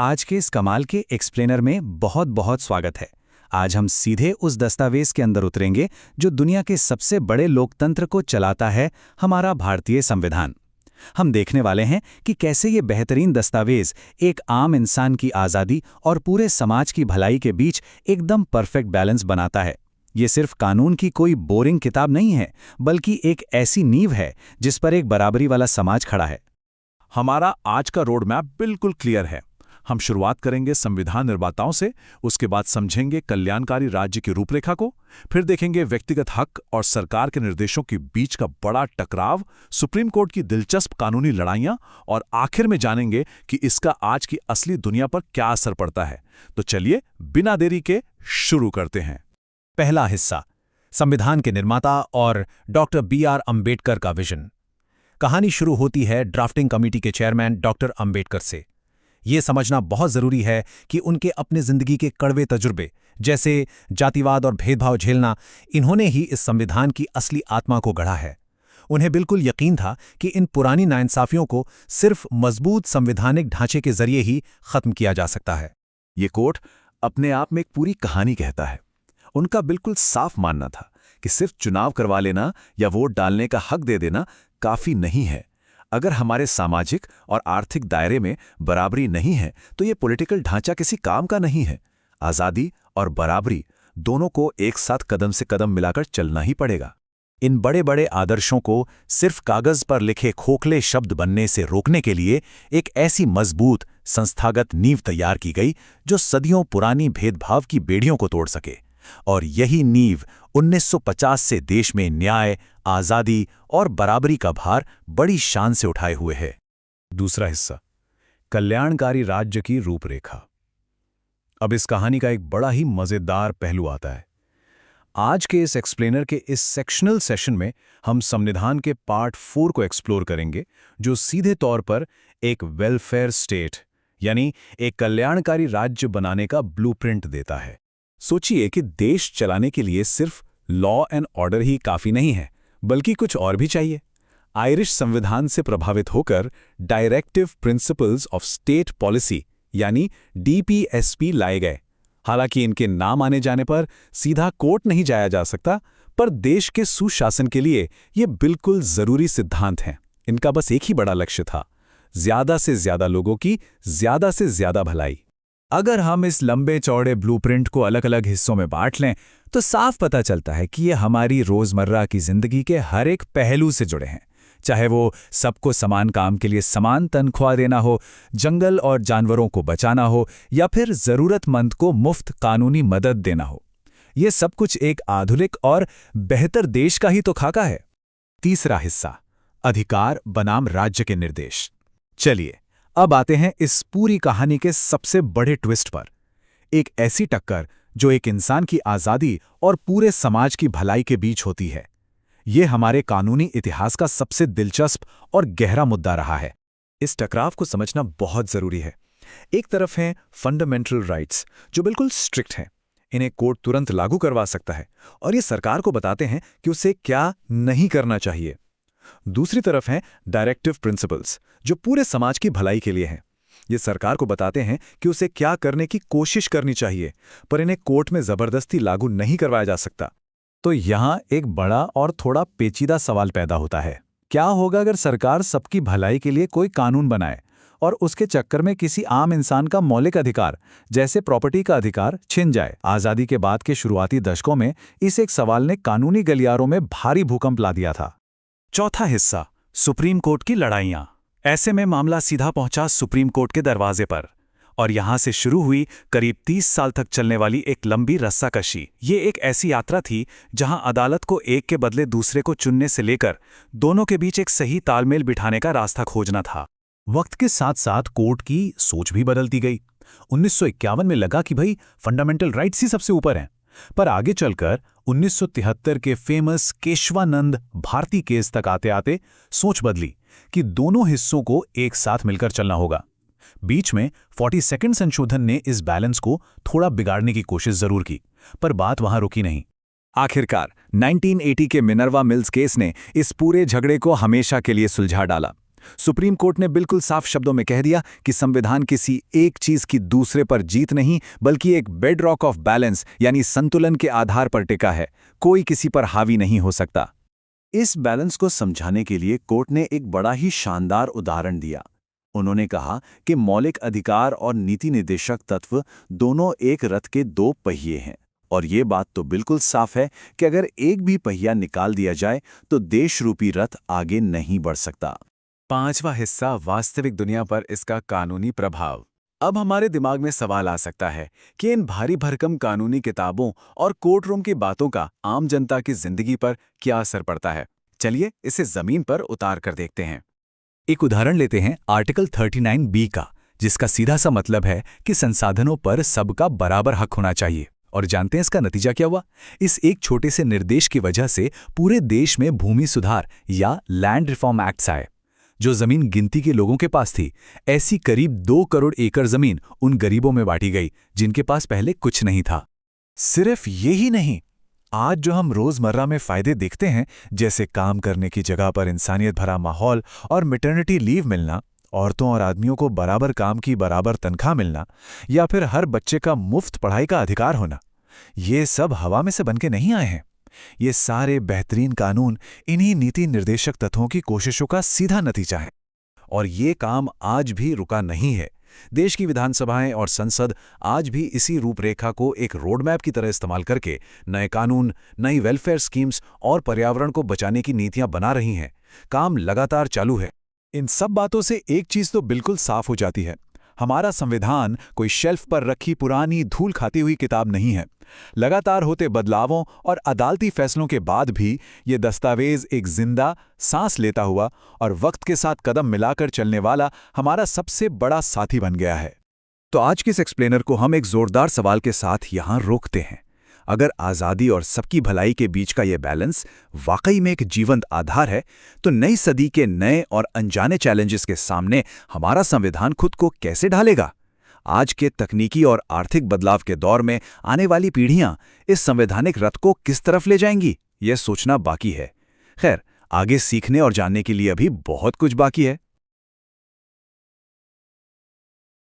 आज के इस कमाल के एक्सप्लेनर में बहुत बहुत स्वागत है। आज हम सीधे उस दस्तावेज के अंदर उतरेंगे जो दुनिया के सबसे बड़े लोकतंत्र को चलाता है, हमारा भारतीय संविधान। हम देखने वाले हैं कि कैसे ये बेहतरीन दस्तावेज एक आम इंसान की आज़ादी और पूरे समाज की भलाई के बीच एकदम परफेक्ट बैलेंस बनाता है। ये सिर्फ कानून की कोई बोरिंग किताब नहीं है, बल्कि एक ऐसी नींव है जिस पर एक बराबरी वाला समाज खड़ा है। हमारा आज का रोड मैप बिल्कुल क्लियर है। हम शुरुआत करेंगे संविधान निर्माताओं से, उसके बाद समझेंगे कल्याणकारी राज्य की रूपरेखा को, फिर देखेंगे व्यक्तिगत हक और सरकार के निर्देशों के बीच का बड़ा टकराव, सुप्रीम कोर्ट की दिलचस्प कानूनी लड़ाइयां, और आखिर में जानेंगे कि इसका आज की असली दुनिया पर क्या असर पड़ता है। तो चलिए बिना देरी के शुरू करते हैं। पहला हिस्सा, संविधान के निर्माता और डॉक्टर बी.आर. अंबेडकर का विजन। कहानी शुरू होती है ड्राफ्टिंग कमेटी के चेयरमैन डॉक्टर अंबेडकर से। ये समझना बहुत जरूरी है कि उनके अपने जिंदगी के कड़वे तजुर्बे, जैसे जातिवाद और भेदभाव झेलना, इन्होंने ही इस संविधान की असली आत्मा को गढ़ा है। उन्हें बिल्कुल यकीन था कि इन पुरानी नाइंसाफियों को सिर्फ मजबूत संवैधानिक ढांचे के जरिए ही खत्म किया जा सकता है। ये कोट अपने आप में एक पूरी कहानी कहता है। उनका बिल्कुल साफ मानना था कि सिर्फ चुनाव करवा लेना या वोट डालने का हक दे देना काफी नहीं है। अगर हमारे सामाजिक और आर्थिक दायरे में बराबरी नहीं है तो ये पॉलिटिकल ढांचा किसी काम का नहीं है। आज़ादी और बराबरी दोनों को एक साथ कदम से कदम मिलाकर चलना ही पड़ेगा। इन बड़े बड़े आदर्शों को सिर्फ कागज पर लिखे खोखले शब्द बनने से रोकने के लिए एक ऐसी मजबूत संस्थागत नींव तैयार की गई जो सदियों पुरानी भेदभाव की बेड़ियों को तोड़ सके। और यही नींव 1950 से देश में न्याय, आज़ादी और बराबरी का भार बड़ी शान से उठाए हुए है। दूसरा हिस्सा, कल्याणकारी राज्य की रूपरेखा। अब इस कहानी का एक बड़ा ही मजेदार पहलू आता है। आज के इस एक्सप्लेनर के इस सेक्शनल सेशन में हम संविधान के पार्ट 4 को एक्सप्लोर करेंगे, जो सीधे तौर पर एक वेलफेयर स्टेट यानी एक कल्याणकारी राज्य बनाने का ब्लूप्रिंट देता है। सोचिए कि देश चलाने के लिए सिर्फ लॉ एंड ऑर्डर ही काफी नहीं है, बल्कि कुछ और भी चाहिए। आयरिश संविधान से प्रभावित होकर directive principles of state policy यानी DPSP लाए गए। हालांकि इनके नाम आने जाने पर सीधा कोर्ट नहीं जाया जा सकता, पर देश के सुशासन के लिए ये बिल्कुल जरूरी सिद्धांत हैं। इनका बस एक ही बड़ा लक्ष्य था, ज्यादा से ज्यादा लोगों की ज्यादा से ज्यादा भलाई। अगर हम इस लंबे चौड़े ब्लूप्रिंट को अलग अलग हिस्सों में बांट लें तो साफ पता चलता है कि ये हमारी रोजमर्रा की जिंदगी के हर एक पहलू से जुड़े हैं। चाहे वो सबको समान काम के लिए समान तनख्वाह देना हो, जंगल और जानवरों को बचाना हो, या फिर जरूरतमंद को मुफ्त कानूनी मदद देना हो। ये सब कुछ एक आधुनिक और बेहतर देश का ही तो खाका है। तीसरा हिस्सा, अधिकार बनाम राज्य के निर्देश। चलिए अब आते हैं इस पूरी कहानी के सबसे बड़े ट्विस्ट पर। एक ऐसी टक्कर जो एक इंसान की आज़ादी और पूरे समाज की भलाई के बीच होती है। ये हमारे कानूनी इतिहास का सबसे दिलचस्प और गहरा मुद्दा रहा है। इस टकराव को समझना बहुत जरूरी है। एक तरफ हैं फंडामेंटल राइट्स जो बिल्कुल स्ट्रिक्ट हैं, इन्हें कोर्ट तुरंत लागू करवा सकता है और ये सरकार को बताते हैं कि उसे क्या नहीं करना चाहिए। दूसरी तरफ हैं डायरेक्टिव प्रिंसिपल्स जो पूरे समाज की भलाई के लिए हैं। ये सरकार को बताते हैं कि उसे क्या करने की कोशिश करनी चाहिए, पर इन्हें कोर्ट में जबरदस्ती लागू नहीं करवाया जा सकता। तो यहाँ एक बड़ा और थोड़ा पेचीदा सवाल पैदा होता है। क्या होगा अगर सरकार सबकी भलाई के लिए कोई कानून बनाए और उसके चक्कर में किसी आम इंसान का मौलिक अधिकार जैसे प्रॉपर्टी का अधिकार छिन जाए? आज़ादी के बाद के शुरुआती दशकों में इस एक सवाल ने कानूनी गलियारों में भारी भूकंप ला दिया था। चौथा हिस्सा, सुप्रीम कोर्ट की लड़ाइयाँ। ऐसे में मामला सीधा पहुंचा सुप्रीम कोर्ट के दरवाजे पर और यहां से शुरू हुई करीब 30 साल तक चलने वाली एक लंबी रस्साकशी। ये एक ऐसी यात्रा थी जहां अदालत को एक के बदले दूसरे को चुनने से लेकर दोनों के बीच एक सही तालमेल बिठाने का रास्ता खोजना था। वक्त के साथ साथ कोर्ट की सोच भी बदलती गई। 1951 में लगा कि भाई फंडामेंटल राइट्स ही सबसे ऊपर हैं, पर आगे चलकर 1973 के फेमस केशवानंद भारती केस तक आते आते सोच बदली कि दोनों हिस्सों को एक साथ मिलकर चलना होगा। बीच में 42वां संशोधन ने इस बैलेंस को थोड़ा बिगाड़ने की कोशिश जरूर की, पर बात वहां रुकी नहीं। आखिरकार 1980 के मिनर्वा मिल्स केस ने इस पूरे झगड़े को हमेशा के लिए सुलझा डाला। सुप्रीम कोर्ट ने बिल्कुल साफ शब्दों में कह दिया कि संविधान किसी एक चीज की दूसरे पर जीत नहीं, बल्कि एक बेडरॉक ऑफ बैलेंस यानी संतुलन के आधार पर टिका है। कोई किसी पर हावी नहीं हो सकता। इस बैलेंस को समझाने के लिए कोर्ट ने एक बड़ा ही शानदार उदाहरण दिया। उन्होंने कहा कि मौलिक अधिकार और नीति निर्देशक तत्व दोनों एक रथ के दो पहिए हैं, और ये बात तो बिल्कुल साफ है कि अगर एक भी पहिया निकाल दिया जाए तो देश रूपी रथ आगे नहीं बढ़ सकता। पांचवा हिस्सा, वास्तविक दुनिया पर इसका कानूनी प्रभाव। अब हमारे दिमाग में सवाल आ सकता है कि इन भारी भरकम कानूनी किताबों और कोर्ट रूम की बातों का आम जनता की जिंदगी पर क्या असर पड़ता है। चलिए इसे जमीन पर उतार कर देखते हैं। एक उदाहरण लेते हैं आर्टिकल 39B का, जिसका सीधा सा मतलब है कि संसाधनों पर सबका बराबर हक होना चाहिए। और जानते हैं इसका नतीजा क्या हुआ? इस एक छोटे से निर्देश की वजह से पूरे देश में भूमि सुधार या लैंड रिफॉर्म एक्ट्स आए। जो जमीन गिनती के लोगों के पास थी, ऐसी करीब 2 करोड़ एकड़ जमीन उन गरीबों में बांटी गई जिनके पास पहले कुछ नहीं था। सिर्फ यही नहीं, आज जो हम रोजमर्रा में फायदे देखते हैं, जैसे काम करने की जगह पर इंसानियत भरा माहौल और मैटरनिटी लीव मिलना, औरतों और आदमियों को बराबर काम की बराबर तनख्वाह मिलना, या फिर हर बच्चे का मुफ्त पढ़ाई का अधिकार होना, ये सब हवा में से बनके नहीं आए हैं। ये सारे बेहतरीन कानून इन्हीं नीति निर्देशक तत्वों की कोशिशों का सीधा नतीजा है। और ये काम आज भी रुका नहीं है। देश की विधानसभाएं और संसद आज भी इसी रूपरेखा को एक रोडमैप की तरह इस्तेमाल करके नए कानून, नई वेलफेयर स्कीम्स और पर्यावरण को बचाने की नीतियां बना रही हैं। काम लगातार चालू है। इन सब बातों से एक चीज तो बिल्कुल साफ हो जाती है, हमारा संविधान कोई शेल्फ पर रखी पुरानी धूल खाती हुई किताब नहीं है। लगातार होते बदलावों और अदालती फैसलों के बाद भी ये दस्तावेज एक जिंदा, सांस लेता हुआ और वक्त के साथ कदम मिलाकर चलने वाला हमारा सबसे बड़ा साथी बन गया है। तो आज के इस एक्सप्लेनर को हम एक जोरदार सवाल के साथ यहाँ रोकते हैं। अगर आज़ादी और सबकी भलाई के बीच का ये बैलेंस वाकई में एक जीवंत आधार है, तो नई सदी के नए और अनजाने चैलेंजेस के सामने हमारा संविधान खुद को कैसे ढालेगा? आज के तकनीकी और आर्थिक बदलाव के दौर में आने वाली पीढ़ियां इस संवैधानिक रथ को किस तरफ ले जाएंगी, यह सोचना बाकी है। खैर, आगे सीखने और जानने के लिए अभी बहुत कुछ बाकी है।